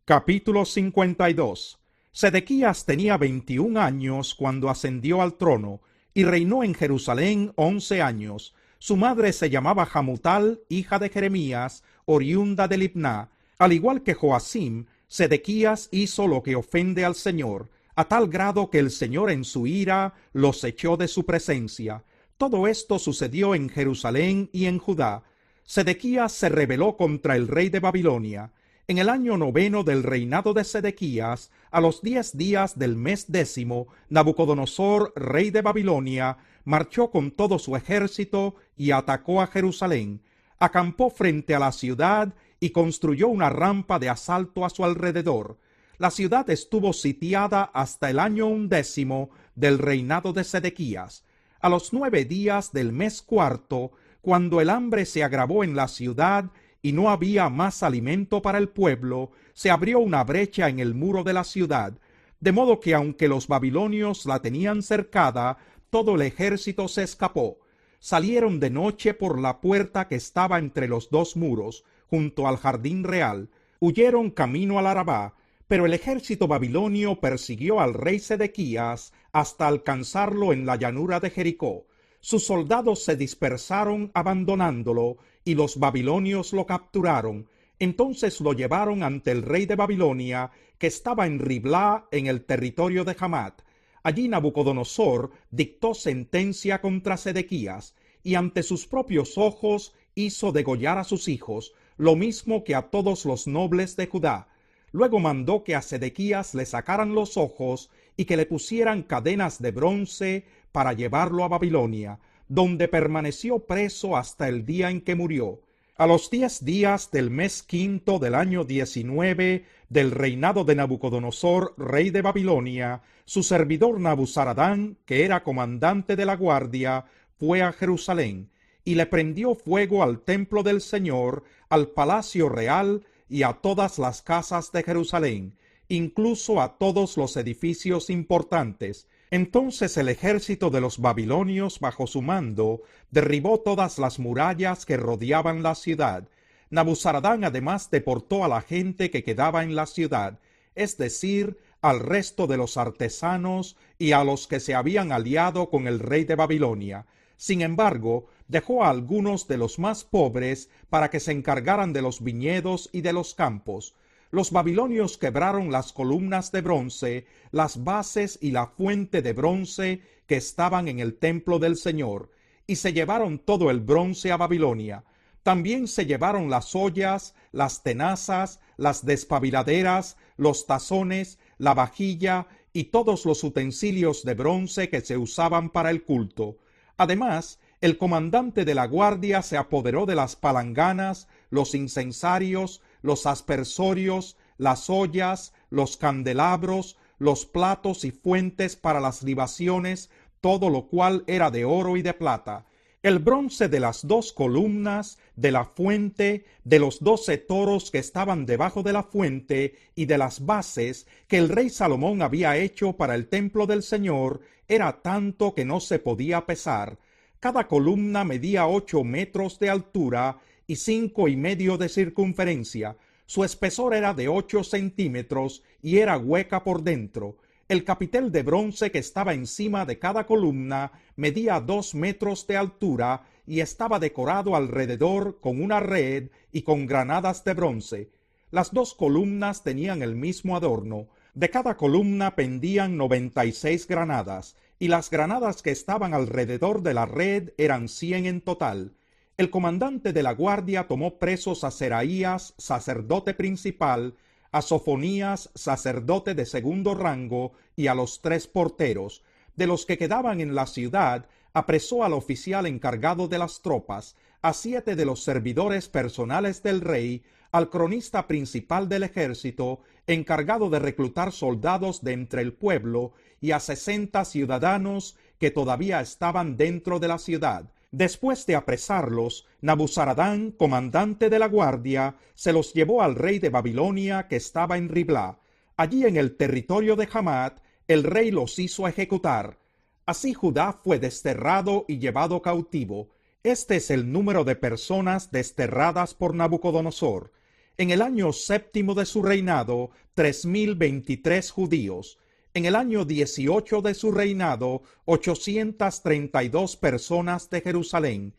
Capítulo 52. Sedequías tenía 21 años cuando ascendió al trono, y reinó en Jerusalén 11 años. Su madre se llamaba Hamutal, hija de Jeremías, oriunda de Libná. Al igual que Joacim, Sedequías hizo lo que ofende al Señor, a tal grado que el Señor en su ira los echó de su presencia. Todo esto sucedió en Jerusalén y en Judá. Sedequías se rebeló contra el rey de Babilonia. En el año 9 del reinado de Sedequías, a los 10 días del mes 10, Nabucodonosor, rey de Babilonia, marchó con todo su ejército y atacó a Jerusalén. Acampó frente a la ciudad y construyó una rampa de asalto a su alrededor. La ciudad estuvo sitiada hasta el año 11 del reinado de Sedequías. A los 9 días del mes cuarto, cuando el hambre se agravó en la ciudad y no había más alimento para el pueblo, se abrió una brecha en el muro de la ciudad, de modo que aunque los babilonios la tenían cercada, todo el ejército se escapó. Salieron de noche por la puerta que estaba entre los dos muros, junto al jardín real, huyeron camino al Arabá, pero el ejército babilonio persiguió al rey Sedequías hasta alcanzarlo en la llanura de Jericó. Sus soldados se dispersaron abandonándolo, y los babilonios lo capturaron. Entonces lo llevaron ante el rey de Babilonia, que estaba en Riblá, en el territorio de Hamat. Allí Nabucodonosor dictó sentencia contra Sedequías, y ante sus propios ojos hizo degollar a sus hijos, lo mismo que a todos los nobles de Judá. Luego mandó que a Sedequías le sacaran los ojos y que le pusieran cadenas de bronce para llevarlo a Babilonia, donde permaneció preso hasta el día en que murió. A los 10 días del mes quinto del año 19 del reinado de Nabucodonosor, rey de Babilonia, su servidor Nabuzaradán, que era comandante de la guardia, fue a Jerusalén, y le prendió fuego al templo del Señor, al palacio real y a todas las casas de Jerusalén, incluso a todos los edificios importantes. Entonces el ejército de los babilonios bajo su mando derribó todas las murallas que rodeaban la ciudad. Nabuzaradán además deportó a la gente que quedaba en la ciudad, es decir, al resto de los artesanos y a los que se habían aliado con el rey de Babilonia. Sin embargo, dejó a algunos de los más pobres para que se encargaran de los viñedos y de los campos. Los babilonios quebraron las columnas de bronce, las bases y la fuente de bronce que estaban en el templo del Señor, y se llevaron todo el bronce a Babilonia. También se llevaron las ollas, las tenazas, las despabiladeras, los tazones, la vajilla y todos los utensilios de bronce que se usaban para el culto. Además, el comandante de la guardia se apoderó de las palanganas, los incensarios, los aspersorios, las ollas, los candelabros, los platos y fuentes para las libaciones, todo lo cual era de oro y de plata. El bronce de las 2 columnas, de la fuente, de los 12 toros que estaban debajo de la fuente y de las bases que el rey Salomón había hecho para el templo del Señor, era tanto que no se podía pesar. Cada columna medía 8 metros de altura y 5 y medio de circunferencia. Su espesor era de 8 centímetros y era hueca por dentro. El capitel de bronce que estaba encima de cada columna medía 2 metros de altura y estaba decorado alrededor con una red y con granadas de bronce. Las 2 columnas tenían el mismo adorno. De cada columna pendían 96 granadas, y las granadas que estaban alrededor de la red eran 100 en total. El comandante de la guardia tomó presos a Seraías, sacerdote principal, a Sofonías, sacerdote de segundo rango, y a los 3 porteros. De los que quedaban en la ciudad, apresó al oficial encargado de las tropas, a 7 de los servidores personales del rey, al cronista principal del ejército, encargado de reclutar soldados de entre el pueblo, y a 60 ciudadanos que todavía estaban dentro de la ciudad. Después de apresarlos, Nabuzaradán, comandante de la guardia, se los llevó al rey de Babilonia que estaba en Riblá. Allí en el territorio de Hamat, el rey los hizo ejecutar. Así Judá fue desterrado y llevado cautivo. Este es el número de personas desterradas por Nabucodonosor. En el año séptimo de su reinado, 3023 judíos. En el año 18 de su reinado, 832 personas de Jerusalén.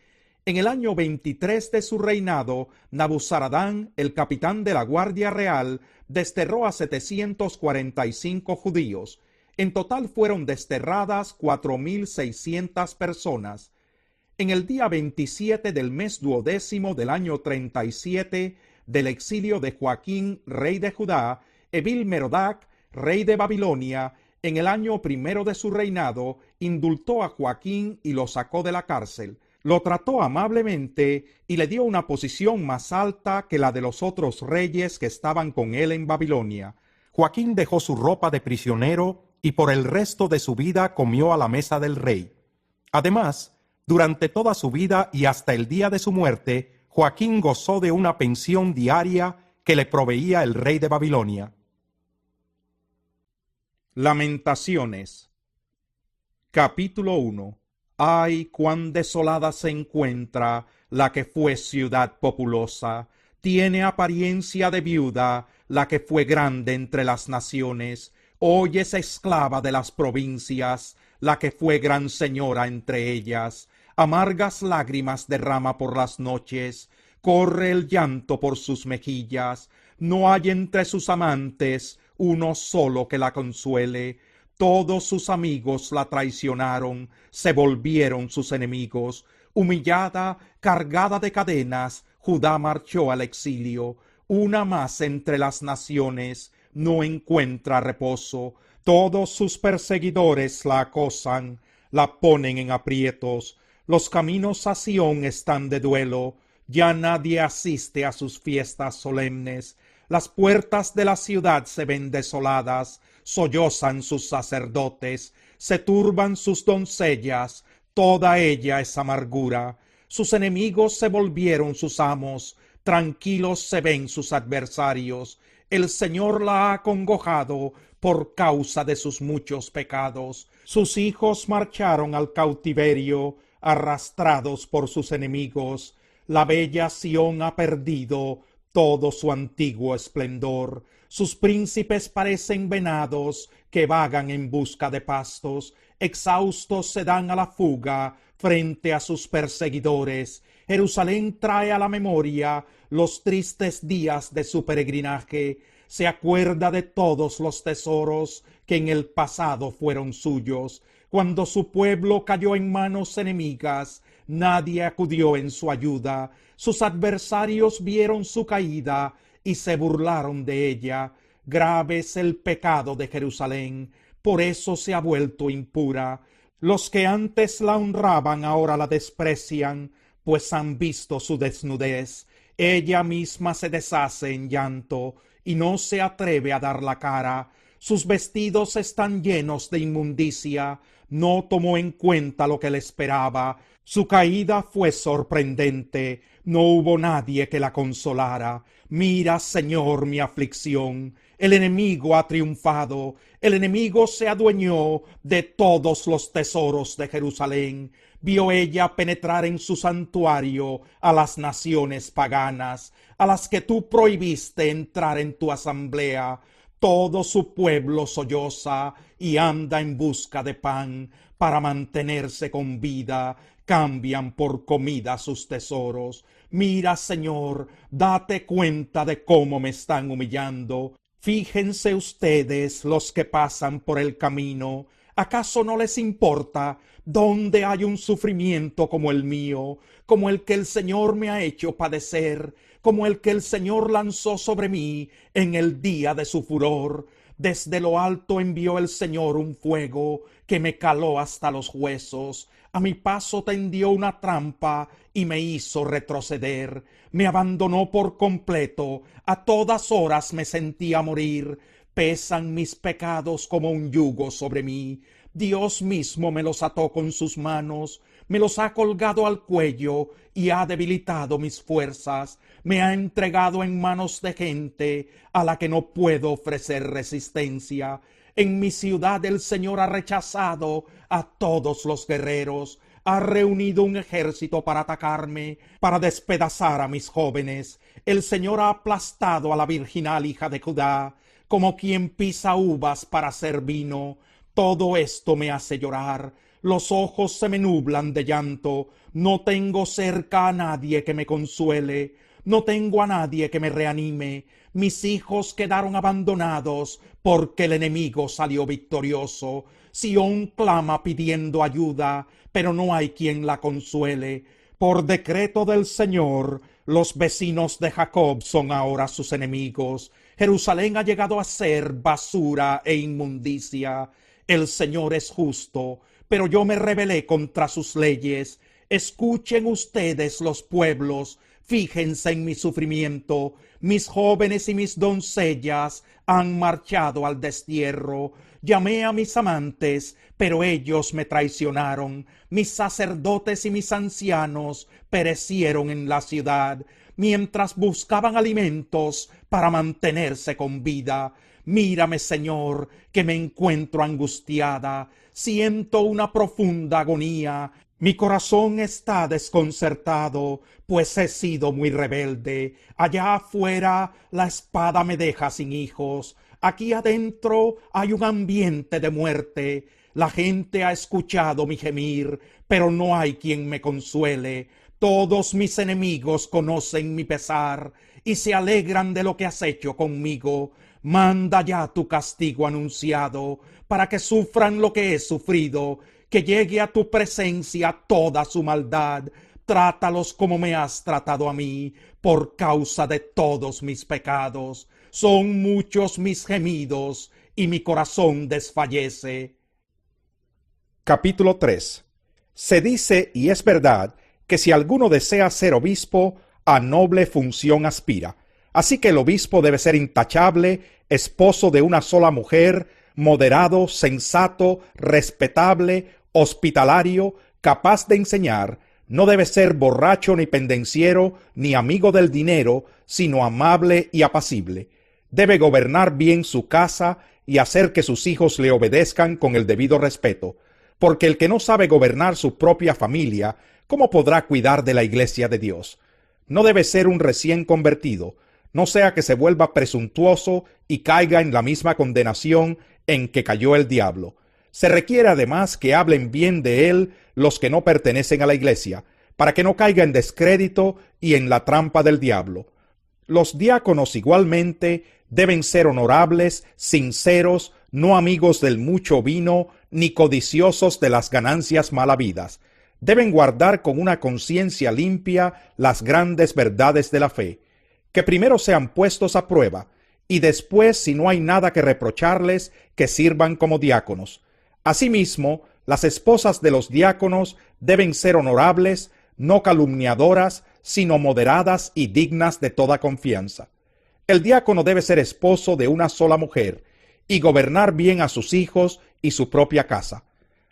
En el año 23 de su reinado, Nabuzaradán, el capitán de la Guardia Real, desterró a 745 judíos. En total fueron desterradas 4.600 personas. En el día 27 del mes duodécimo del año 37 del exilio de Joaquín, rey de Judá, Evil-Merodach, rey de Babilonia, en el año primero de su reinado, indultó a Joaquín y lo sacó de la cárcel. Lo trató amablemente y le dio una posición más alta que la de los otros reyes que estaban con él en Babilonia. Joaquín dejó su ropa de prisionero y por el resto de su vida comió a la mesa del rey. Además, durante toda su vida y hasta el día de su muerte, Joaquín gozó de una pensión diaria que le proveía el rey de Babilonia. Lamentaciones. Capítulo 1. Ay, cuán desolada se encuentra la que fue ciudad populosa. Tiene apariencia de viuda la que fue grande entre las naciones. Hoy es esclava de las provincias la que fue gran señora entre ellas. Amargas lágrimas derrama por las noches. Corre el llanto por sus mejillas. No hay entre sus amantes uno solo que la consuele. Todos sus amigos la traicionaron, se volvieron sus enemigos. Humillada, cargada de cadenas, Judá marchó al exilio. Una más entre las naciones, no encuentra reposo. Todos sus perseguidores la acosan, la ponen en aprietos. Los caminos a Sión están de duelo. Ya nadie asiste a sus fiestas solemnes. Las puertas de la ciudad se ven desoladas. Sollozan sus sacerdotes, se turban sus doncellas, toda ella es amargura. Sus enemigos se volvieron sus amos, tranquilos se ven sus adversarios. El Señor la ha acongojado por causa de sus muchos pecados. Sus hijos marcharon al cautiverio, arrastrados por sus enemigos. La bella Sión ha perdido todo su antiguo esplendor. Sus príncipes parecen venados que vagan en busca de pastos. Exhaustos se dan a la fuga frente a sus perseguidores. Jerusalén trae a la memoria los tristes días de su peregrinaje. Se acuerda de todos los tesoros que en el pasado fueron suyos. Cuando su pueblo cayó en manos enemigas, nadie acudió en su ayuda. Sus adversarios vieron su caída y se burlaron de ella. Grave es el pecado de Jerusalén, por eso se ha vuelto impura. Los que antes la honraban ahora la desprecian, pues han visto su desnudez. Ella misma se deshace en llanto y no se atreve a dar la cara. Sus vestidos están llenos de inmundicia. No tomó en cuenta lo que le esperaba. Su caída fue sorprendente. No hubo nadie que la consolara. Mira, Señor, mi aflicción. El enemigo ha triunfado. El enemigo se adueñó de todos los tesoros de Jerusalén. Vio ella penetrar en su santuario a las naciones paganas, a las que tú prohibiste entrar en tu asamblea. Todo su pueblo solloza y anda en busca de pan para mantenerse con vida. Cambian por comida sus tesoros. Mira, Señor, date cuenta de cómo me están humillando. Fíjense ustedes los que pasan por el camino. ¿Acaso no les importa dónde hay un sufrimiento como el mío, como el que el Señor me ha hecho padecer, como el que el Señor lanzó sobre mí en el día de su furor? Desde lo alto envió el Señor un fuego que me caló hasta los huesos. A mi paso tendió una trampa y me hizo retroceder. Me abandonó por completo. A todas horas me sentía morir. Pesan mis pecados como un yugo sobre mí. Dios mismo me los ató con sus manos, me los ha colgado al cuello y ha debilitado mis fuerzas. Me ha entregado en manos de gente a la que no puedo ofrecer resistencia. En mi ciudad el Señor ha rechazado a todos los guerreros. Ha reunido un ejército para atacarme, para despedazar a mis jóvenes. El Señor ha aplastado a la virginal hija de Judá, como quien pisa uvas para hacer vino. Todo esto me hace llorar, los ojos se me nublan de llanto. No tengo cerca a nadie que me consuele, no tengo a nadie que me reanime. Mis hijos quedaron abandonados porque el enemigo salió victorioso. Sión clama pidiendo ayuda, pero no hay quien la consuele. Por decreto del Señor, los vecinos de Jacob son ahora sus enemigos. Jerusalén ha llegado a ser basura e inmundicia. El Señor es justo, pero yo me rebelé contra sus leyes. Escuchen ustedes los pueblos, fíjense en mi sufrimiento. Mis jóvenes y mis doncellas han marchado al destierro. Llamé a mis amantes, pero ellos me traicionaron. Mis sacerdotes y mis ancianos perecieron en la ciudad, mientras buscaban alimentos para mantenerse con vida. Mírame, Señor, que me encuentro angustiada. Siento una profunda agonía. Mi corazón está desconcertado, pues he sido muy rebelde. Allá afuera la espada me deja sin hijos. Aquí adentro hay un ambiente de muerte. La gente ha escuchado mi gemir, pero no hay quien me consuele. Todos mis enemigos conocen mi pesar y se alegran de lo que has hecho conmigo. Manda ya tu castigo anunciado, para que sufran lo que he sufrido, que llegue a tu presencia toda su maldad. Trátalos como me has tratado a mí, por causa de todos mis pecados. Son muchos mis gemidos, y mi corazón desfallece. Capítulo 3. Se dice, y es verdad, que si alguno desea ser obispo, a noble función aspira. Así que el obispo debe ser intachable, esposo de una sola mujer, moderado, sensato, respetable, hospitalario, capaz de enseñar. No debe ser borracho ni pendenciero, ni amigo del dinero, sino amable y apacible. Debe gobernar bien su casa y hacer que sus hijos le obedezcan con el debido respeto, porque el que no sabe gobernar su propia familia, ¿cómo podrá cuidar de la iglesia de Dios? No debe ser un recién convertido, no sea que se vuelva presuntuoso y caiga en la misma condenación en que cayó el diablo. Se requiere además que hablen bien de él los que no pertenecen a la iglesia, para que no caiga en descrédito y en la trampa del diablo. Los diáconos igualmente deben ser honorables, sinceros, no amigos del mucho vino, ni codiciosos de las ganancias mal habidas. Deben guardar con una conciencia limpia las grandes verdades de la fe, que primero sean puestos a prueba, y después, si no hay nada que reprocharles, que sirvan como diáconos. Asimismo, las esposas de los diáconos deben ser honorables, no calumniadoras, sino moderadas y dignas de toda confianza. El diácono debe ser esposo de una sola mujer, y gobernar bien a sus hijos y su propia casa.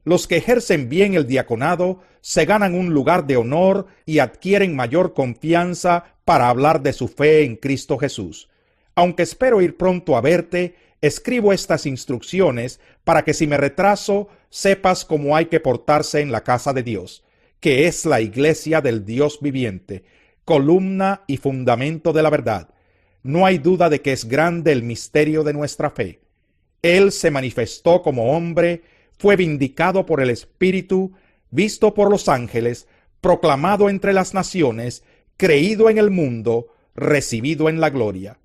Los que ejercen bien el diaconado se ganan un lugar de honor y adquieren mayor confianza para hablar de su fe en Cristo Jesús. Aunque espero ir pronto a verte, escribo estas instrucciones para que si me retraso, sepas cómo hay que portarse en la casa de Dios, que es la iglesia del Dios viviente, columna y fundamento de la verdad. No hay duda de que es grande el misterio de nuestra fe. Él se manifestó como hombre, fue vindicado por el Espíritu, visto por los ángeles, proclamado entre las naciones, creído en el mundo, recibido en la gloria.